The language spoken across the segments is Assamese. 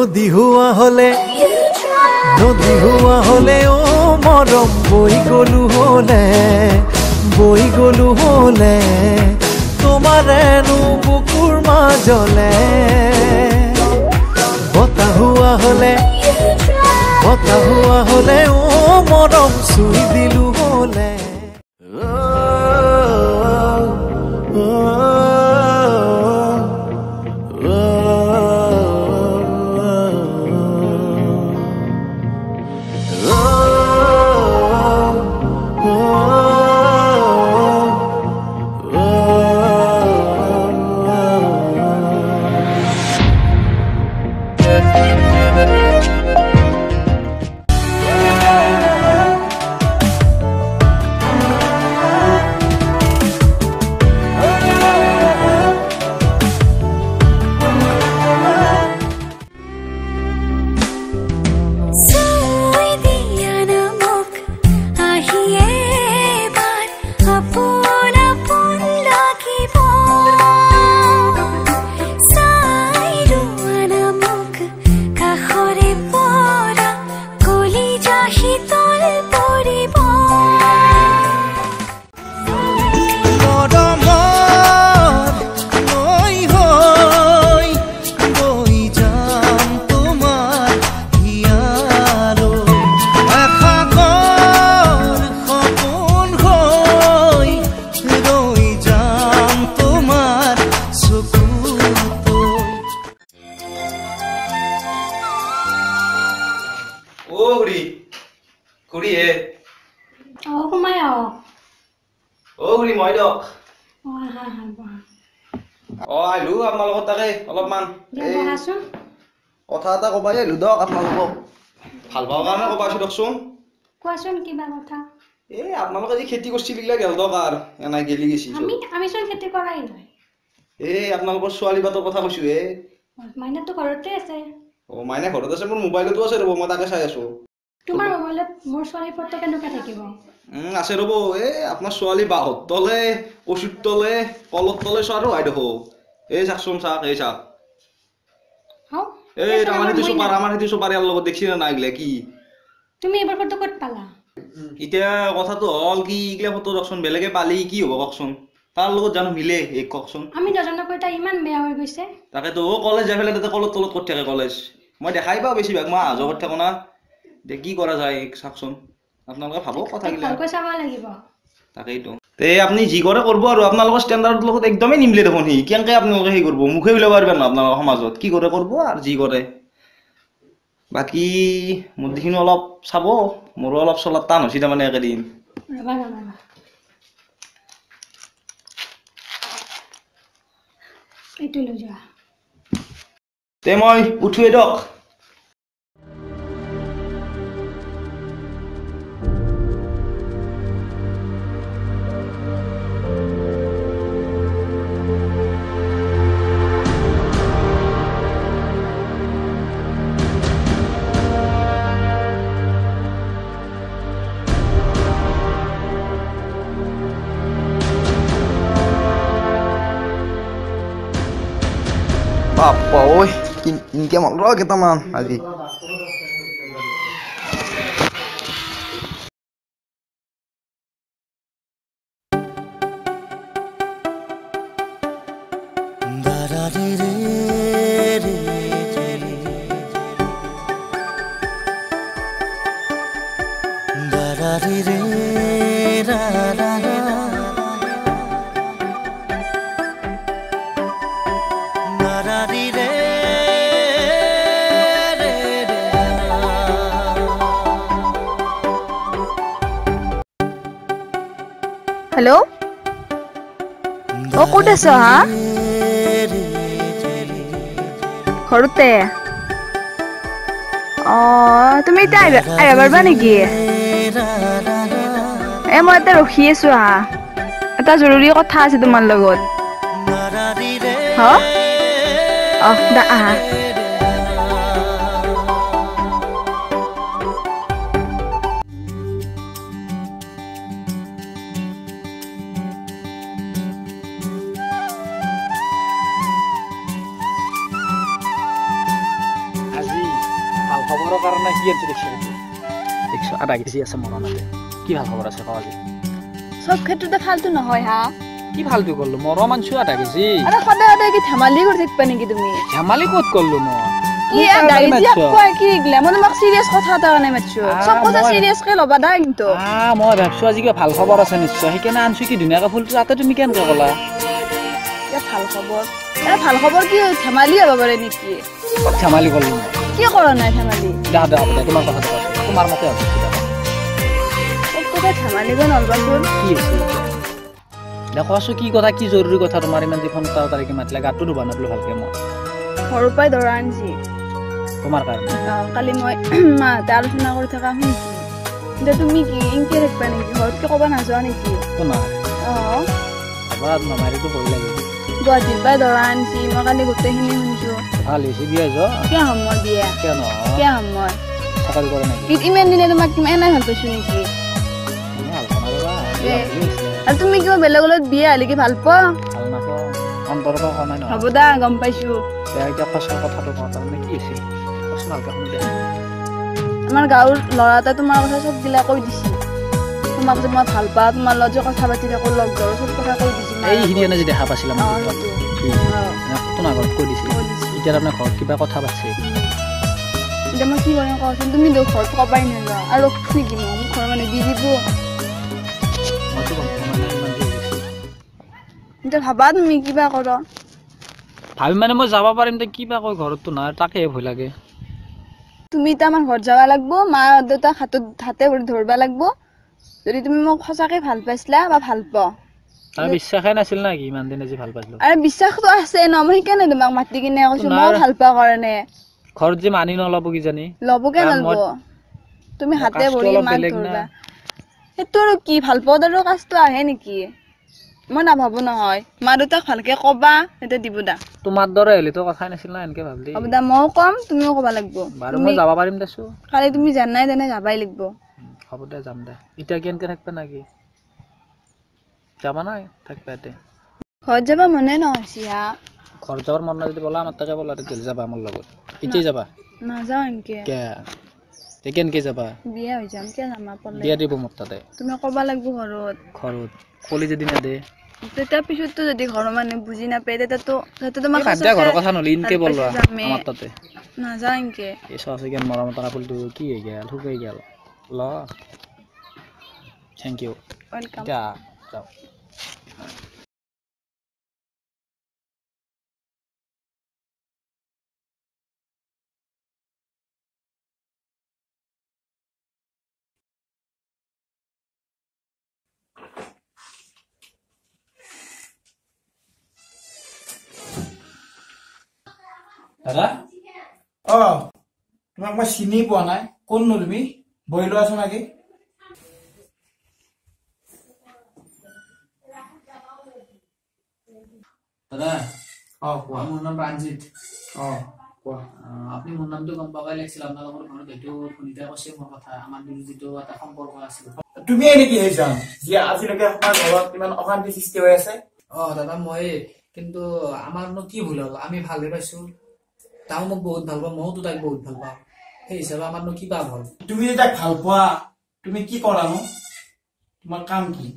নদী হোৱা হলে ও মৰম বৈ গলো হলে তোমাৰেনো বুকুৰ মাজলে বতাহ হোৱা হলে ও মৰম চুই দিলো হলে আইলো আপোনালোকৰ তাকে অলপমান কথা এটা ক'বা আহিলো দক আপোনালোকক ভাল পাওঁ কাৰণে ক'বা আছো দকচোন কোৱাচোন কিবা কথা আপোনালোকে যি খেতি কৰিছিল এইগিলা গেল দক আৰু এনাই গেলি গেছি আমি চোন খেতি কৰাই নাই আপোনালোকৰ ছোৱালী বাতৰ কথা কৈছো মাইনাটো ঘৰতে আছে মাইনা ঘৰত আছে মোৰ মোবাইলতো আছে ৰ'ব মই তাকে চাই আছো তোমাৰ মোবাইলত মোৰ ছোৱালী ফটো কেনেকুৱা থাকিব আছে ৰ'ব আপোনাৰ ছোৱালী বাহত তলে কচুৰ তলে কলত তলে চোৱাৰো হয় দেখো চাকচোন চাক চাক আমাৰ সেইটো চোপাৰ ইয়াৰ লগত দেখছি না নাই কি তুমি এইবাৰ ফটো ক'ত পালা এতিয়া কথাটো হ'ল কি এইগিলা ফটো দকচোন বেলেগে পালি কি হ'ব কওকচোন তাৰ লগত জানো মিলে কওকচোন আমি নজনাকৈ তাই ইমান বেয়া হৈ গৈছে তাকেতো কলেজ যাই পেলাই তাতে কলত তলত কৰি থাকে কলেজ মই দেখাই পাওঁ বেছিভাগ মই অহা যোৱা কৰি থাকো না কি কৰা যায় চাওকচোন আপোনালোকে ভাবক কথাগিলা ভালকৈ চাব লাগিব তাকেইতো আপুনি যি কৰে কৰিব আৰু আপোনালোকৰ ষ্টেণ্ডাৰ্ডৰ লগত একদমেই নিমিলে দেখোন সি কেনেকৈ আপোনালোকে সেই কৰিব মুখে ওলাব পাৰিব না আপোনালোকৰ সমাজত কি কৰে কৰিব আৰু যি কৰে বাকী মোৰ দেখিনো অলপ চাব মোৰো অলপ চলাত টান হৈছে তাৰমানে একেদিন মই উঠোৱে দিয়ক Apa oi, ini mau lo kita man lagi. Hello? Oh, ক'ত আছ হা? ঘৰতে। তুমি এতিয়া আহিব পাৰিবা নেকি? মই এতিয়া ৰখি আছো হা। এটা জৰুৰী কথা আছে তোমাৰ লগত। আহা। আজি খবৰৰ কাৰণে কি আছে দেখছো 1/2 কেজি আছে মৰণতে কি ভাল খবৰ আছে কওঁজি চব ক্ষেত্ৰতে ফালতু নহয় হা কি ভালটো কৰলো মৰ মানছো 1/2 কেজি আৰে সদায় কি ধেমালি কৰি থাকিবা নেকি তুমি ধেমালি ক'ত কৰলো মই কি গাড়ী দিয়া কোৱা কি গলে মই তোমাক সিৰিয়াছ কথা এটা কাৰণে মাতছো সব কথা সিৰিয়াছকে ল'বা দা কিন্তু মই ভাবছো আজি কিবা ভাল খবৰ আছে নিশ্চয় সেইকাৰণে আনছো কি ধুনীয়াকে ফুলটো তাতে তুমি কেনেকে ক'লা ভাল খবৰ কি ধেমালি হ'ব পাৰে নেকি ধেমালি কৰলো কি কৰা নাই ধেমালি দে তোমাৰ কথাটো কৈছো তোমাৰ মতে হ'ব কথা ধেমালি কৰি নলবাচোন কি আছে দেখোৱাছো কি কথা কি জৰুৰী কথা তোমাৰ ইমান যে ফোন তাৰিখে মাতিলে গাটো ধুবা নাপলো ভালকে মই সৰুৰ পৰাই দৰা আনছি তোমাৰ কাৰণে কালি মই মাহঁতে আলোচনা কৰি থকা শুনিছো এতিয়া তুমি কি ইনকে থাকিবা নেকি ঘৰতকে ক'বা নাযোৱা নেকি তোমাৰ আবাৰ নমাৰিটো ভয় লাগে গুৱাহাটীৰ পৰাই দৰা আনছি মই কালি গোটেইখিনি শুনিছো ভাল হৈছে বিয়া যোৱা কিয় হ'ম মই বিয়া কিয় কিয় হ'ম মই চাকৰি কৰে নেকি ইমান দিনে তোমাক এনাই ভাল পাইছো নেকি আৰু তুমি কিবা বেলেগৰ লগত বিয়া হ'লে কি ভাল পোৱা ভাল নাপাওঁ অন্তৰৰ পৰা কোৱা নাই নহয় হ'ব দা গম পাইছো এতিয়া সঁচা কথাটো কওঁ তাৰমানে কি হৈছে কচোন ভালকে শুনি দে আমাৰ গাঁৱৰ ল'ৰা এটাই তোমাৰ কথা চব গিলা কৈ দিছে তোমাক যে মই ভাল পাওঁ তোমাৰ লগত যে কথা পাতি থাকো লগ ধৰো চব কথা কৈ দিছে এই সিদিনা যে দেখা পাইছিলা তোমাৰ ঘৰত কৈ দিছিল এতিয়া তাৰমানে ঘৰত কিবা কথা পাতিছে এতিয়া মই কি কৰিম কচোন তুমি ঘৰত ক'বাই নাযাওঁ আৰু নেকি মোক ঘৰৰ মানে দি দিব মইতো গম পোৱা নাই ইমান দেৰি হৈছে এতিয়া ভাবা তুমি কিবা কৰ ভাবি মানে মই যাব পাৰিম তে কিবা কয় ঘৰততো নাই তাকে ভয় লাগে তুমি এতিয়া আমাৰ ঘৰত যাব লাগব মা দেউতাক হাতে ভৰি ধৰবা লাগব যদি তুমি মোক সঁচাকে ভাল পাইছিলা বা ভাল পাওঁ তাৰ বিশ্বাসে নাছিল না কি ইমান দিনে যে ভাল পাইছিলো আৰু বিশ্বাসটো আছে ন মই সেইকাৰণে তোমাক মাতি কিনে কৈছো মই ভাল পাওঁ কাৰণে ঘৰত যে মানি নলব কিজানি ল'বকে নলব তুমি হাতে ভৰি মাক ধৰবা সেইটো আৰু কি ভাল পাওঁ আৰু কাজটো আহে নেকি মই নাভাবো নহয় মা দেউতাক ভালকে কবা তেতিয়া দিব দা তোমাৰ দৰে হলে তো কথাই নাছিল না এনেকে ভাবলি হ'ব দা মইও কম তুমিও ক'বা লাগব বাৰু মই যাব পাৰিম দেছো কালি তুমি জানাই তেনে যাবাই লাগব হ'ব দে যাম দে এতিয়া কেনকে থাকবা নাকি যাবা নাই থাকবা এতে ঘৰত যাবা মনে নহৈছি হা ঘৰত যাবৰ মন নাই যদি বলা আমাৰ তাকে বলা তেতিয়া যাবা আমাৰ লগত এতিয়াই যাবা নাযাওঁ এনেকে কে কেনকে যাবা বিয়া হৈ যাম কিয় যাম পলে বিয়া দিব মোৰ তাতে তুমি ক'বা লাগব ঘৰত কলি যদি নেদে তেতিয়া পিছততো যদি ঘৰৰ মানুহে বুজি নাপায় তেতিয়াতো তোমাক ঘৰৰ কথা নলি ইনকে বলবা আমাৰ তাতে নাযাওঁ এনেকে এই সঁচাকে মৰম তৰা ফুলটো কি হৈ গেল শুকাই গেল ল থেংক ইউ ওয়েলকাম যা যাও দাদা তোমাক মই চিনি পোৱা নাই কোননো তুমি বহি লোৱা আছো নাকি দাদা কোৱা মোৰ নাম প্ৰাণজিৎ কোৱা আপুনি মোৰ নামটো গম পাবই লাগিছিল আপোনালোকৰ ঘৰত এইটো শুনিতে কৈছে মোৰ কথা আমাৰ যিটো এটা সম্পৰ্ক আছিল তুমি নেকি সেইজন যি আজিলৈকে আমাৰ ঘৰত ইমান অশান্তি সৃষ্টি হৈ আছে দাদা মই কিন্তু আমাৰনো কি ভুল হ'ল আমি ভালে পাইছো তাও মোক বহুত ভাল পাওঁ মইতো তাইক বহুত ভাল পাওঁ সেই হিচাপে আমাৰনো কি পাপ হ'ল তুমি যে তাইক ভাল পোৱা তুমি কি কৰানো তোমাৰ কাম কি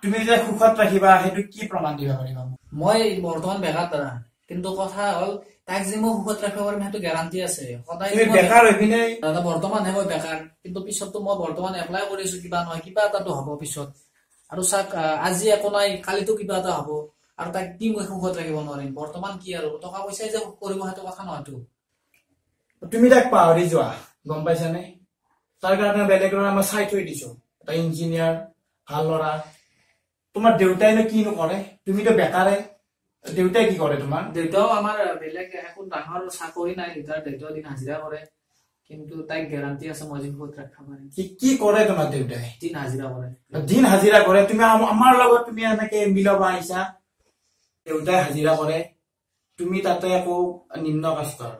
তুমি যে সুখত ৰাখিবা সেইটো কি প্ৰমাণ দিবা পাৰিবা মই বৰ্তমান বেকাৰ দাদা কিন্তু কথা হ'ল তাইক যে মই সুখত ৰাখিব পাৰিম সেইটো গেৰাণ্টি আছে সদায় বেকাৰ হৈ পিনে দাদা বৰ্তমানহে মই বেকাৰ কিন্তু পিছততো মই বৰ্তমান এপ্লাই কৰিছো কিবা নহয় কিবা এটাতো হ'ব পিছত আৰু চাক আজি একো নাই কালিতো কিবা এটা হ'ব আৰু তাইক কি মই সুখত ৰাখিব নোৱাৰিম বৰ্তমান কি আৰু টকা পইচাই যে কৰিব সেইটো কথা নহয়তো তুমি তাক পাহৰি যোৱা গম পাইছানে তাৰ কাৰণে বেলেগ ল'ৰা মই চাই থৈ দিছো এটা ইঞ্জিনিয়াৰ ভাল ল'ৰা তোমাৰ দেউতাইনো কিনো কৰে তুমিতো বেকাৰে দেউতাই কি কৰে তোমাৰ দেউতাও আমাৰ বেলেগ একো ডাঙৰ চাকৰি নাই দেউতাও দিন হাজিৰা কৰে কিন্তু তাইক গেৰাণ্টি আছে মই সুখত ৰাখিব পাৰিম কি কৰে তোমাৰ দেউতাই দিন হাজিৰা কৰে তুমি আমাৰ লগত তুমি এনেকে মিলাব আহিছা দেউতাই হাজিৰা কৰে তুমি তাতে আকৌ নিম্ন কাষ্টৰ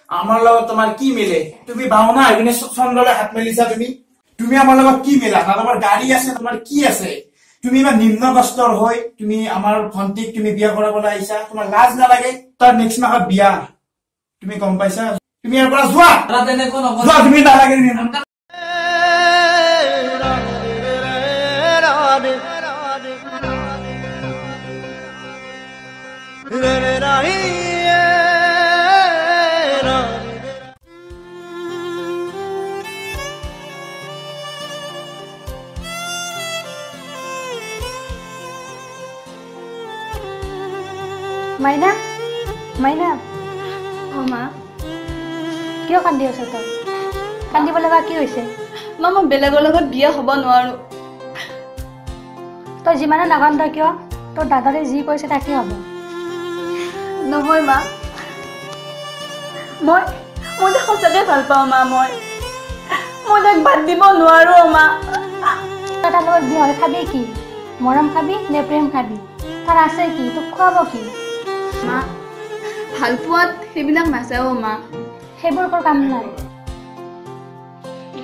আমাৰ লগত তোমাৰ কি মিলে তুমি বাওনা হৈ পিনে চন্দ্ৰলৈ হাত মেলিছা তুমি আমাৰ লগত কি মিলা তোমাৰ গাড়ী আছে তোমাৰ কি আছে তুমি ইমান নিম্ন কাষ্টৰ হৈ তুমি আমাৰ ভণ্টিক তুমি বিয়া কৰাবলৈ আহিছা তোমাৰ লাজ নালাগে তাৰ নেক্সট মাহত বিয়া তুমি গম পাইছা তুমি ইয়াৰ পৰা যোৱা দাদা তেনেকুৱা নকৰো যোৱা তুমি নালাগে মাইনা মাইনা অ মা কিয় কান্দি আছ তই কান্দিব লগা কি হৈছে মা মই বেলেগৰ লগত বিয়া হ'ব নোৱাৰো তই যিমানে নাকান্দ কিয় তোৰ দাদাৰে যি কৈছে তাকে হ'ব নহয় মা মই যে সঁচাকে ভাল পাওঁ মা মই তাক বাদ দিব নোৱাৰো মা তই তাৰ লগত বিয়া হ'লে খাবি কি মৰম খাবি নে প্ৰেম খাবি তাৰ আছে কি তোক খুৱাব কি মা ভাল পোৱাত সেইবিলাক নাচাও মা সেইবোৰ কৰ কাম নাই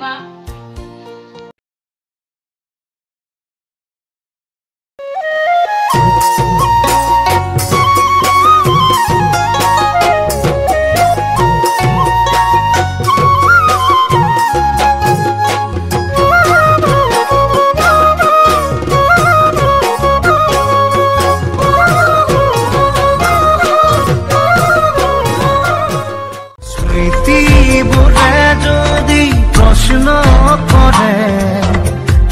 মা স্মৃতিবোৰে যদি প্ৰশ্ন কৰে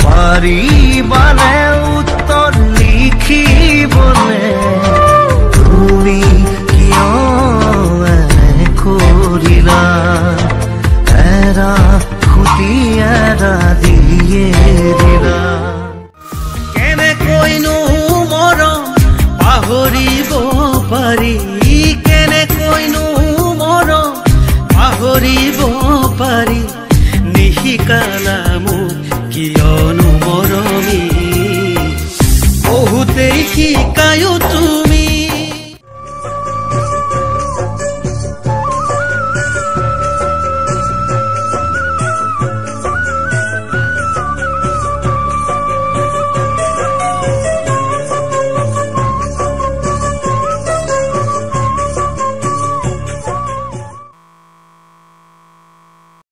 পাৰিবানে উত্তৰ লিখিবলে তুমি কিয় এনে কৰিলা এৰা খুটি এৰা দিয়ে দিলা কেনেকৈনো মৰম পাহৰিব পাৰি কেনেকৈনো মৰম পাহৰিব পাৰি নিশিকালা মোক কিয়নো মৰমী বহুতেই শিকায়ো